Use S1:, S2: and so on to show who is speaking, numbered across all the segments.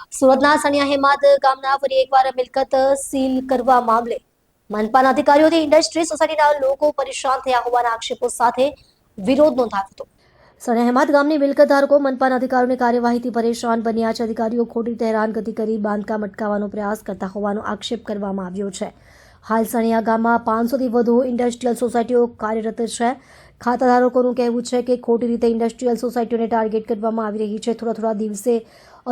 S1: સુરતના સણિયા હેમાદ ગામના ફરી એકવાર મિલકત સીલ કરવા મામલે મનપાના અધિકારીઓથી ઇન્ડસ્ટ્રી સોસાયટીના લોકો પરેશાન થયા હોવાના આક્ષેપો સાથે વિરોધ નોંધાવ્યો હતો. સણિયા હેમાદ ગામની મિલકત ધારકો મનપાના અધિકારીઓની કાર્યવાહીથી પરેશાન બન્યા છે. અધિકારીઓ ખોટી રીતે હેરાનગતિ કરી બાંધકામ અટકાવવાનો પ્રયાસ કરતા હોવાનો આક્ષેપ કરવામાં આવ્યો છે. હાલ સણિયા ગામમાં 500થી વધુ ઇન્ડસ્ટ્રીયલ સોસાયટીઓ કાર્યરત છે. ખાતાધારકોનું કહેવું છે કે ખોટી રીતે ઇન્ડસ્ટ્રીયલ સોસાયટીઓને ટાર્ગેટ કરવામાં આવી રહી છે. થોડા દિવસે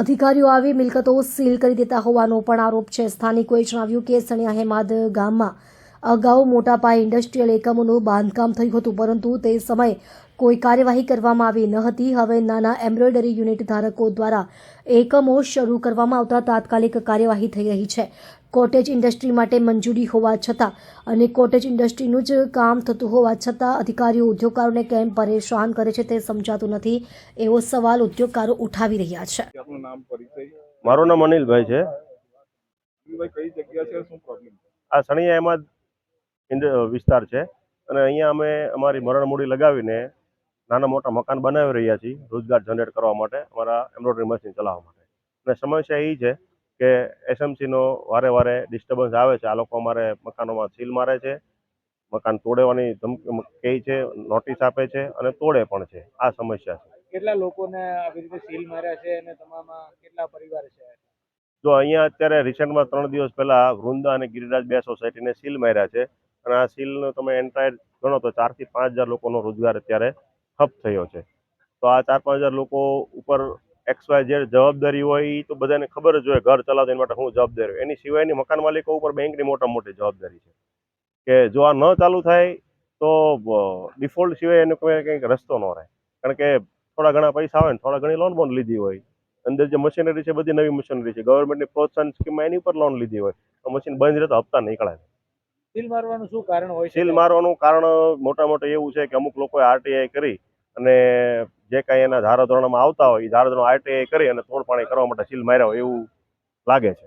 S1: અધિકારીઓ આવી મિલકતો સીલ કરી દેતા હોવાનો પણ આરોપ છે. સ્થાનિકોએ જણાવ્યું કે સણિયા હેમાદ ગામમાં અગાઉ મોટા પાયે ઇન્ડસ્ટ્રીયલ એકમોનું બાંધકામ થયું હતું, પરંતુ તે સમયે કોઈ કાર્યવાહી કરવામાં આવી ન હતી. હવે નાના એમ્બ્રોઇડરી યુનિટ ધારકો દ્વારા એકમો શરૂ કરવામાં આવતા તાત્કાલિક કાર્યવાહી થઈ રહી છે. કોટેજ ઇન્ડસ્ટ્રી માટે મંજૂરી હોવા છતાં અને કોટેજ ઇન્ડસ્ટ્રીનું જ કામ થતું હોવા છતાં અધિકારીઓ ઉદ્યોગકારોને કેમ પરેશાન કરે છે તે સમજાતું નથી, એવો સવાલ ઉદ્યોગકારો ઉઠાવી રહ્યા છે.
S2: મારું નામ અનિલભાઈ છે.
S3: કઈ જગ્યા છે, શું પ્રોબ્લેમ?
S2: આ સણિયા એમાં વિસ્તાર છે અને અહીંયા અમે અમારી મરણ મૂડી લગાવીને નાના મોટા મકાન બનાવી રહ્યા છીએ રોજગાર જનરેટ કરવા માટે, અમારા એમ્બ્રોઇડરી મશીન ચલાવવા માટે. અને સમસ્યા એ છે કે એસએમસીનો વારે ડિસ્ટર્બન્સ આવે છે. આ લોકો અમારે મકાનોમાં સીલ મારે છે, મકાન તોડવાની ધમકી કહે છે, નોટિસ આપે છે અને તોડે પણ છે. આ સમસ્યા છે.
S3: કેટલા લોકોને આવી રીતે સીલ માર્યા છે અને તમામ કેટલા પરિવાર છે?
S2: જો અહીંયા અત્યારે રિસેન્ટમાં 3 દિવસ પહેલા વૃંદા અને ગિરિરાજ 2 સોસાયટીને સીલ માર્યા છે અને આ સીલનો તમે એન્ટાયર ગણો તો 4 થી 5 હજાર લોકોનો રોજગાર અત્યારે ઠપ થયો છે. તો આ 4-5 હજાર લોકો ઉપર XYZ જવાબદારી હોય એ તો બધાને ખબર જ હોય, ઘર ચલાવવા માટે શું જવાબદારી હોય. એની સિવાયની મકાન માલિકો ઉપર બેંકની મોટી જવાબદારી છે કે જો આ ન ચાલુ થાય તો ડિફોલ્ટ સિવાય એનો કોઈ કંઈક રસ્તો ન રહે. કારણ કે થોડા ઘણા પૈસા હોય ને થોડા ઘણી લોન બોન લીધી હોય, અંદર જે મશીનરી છે બધી નવી મશીનરી છે, ગવર્મેન્ટની પ્રોત્સાહન સ્કીમમાં એની પર લોન લીધી હોય તો મશીન બંધ રહે તો હપ્તા નીકળે.
S3: સીલ મારવાનું શું કારણ હોય?
S2: સીલ મારવાનું કારણ મોટા એવું છે કે અમુક લોકોએ આરટીઆઈ કરી અને જે કાંઈ એના ધારાધોરણમાં આવતા હોય એ ધારાધોરણ આરટીઆઈ કરી અને તોડપાણી કરવા માટે સીલ માર્યા હોય એવું લાગે છે.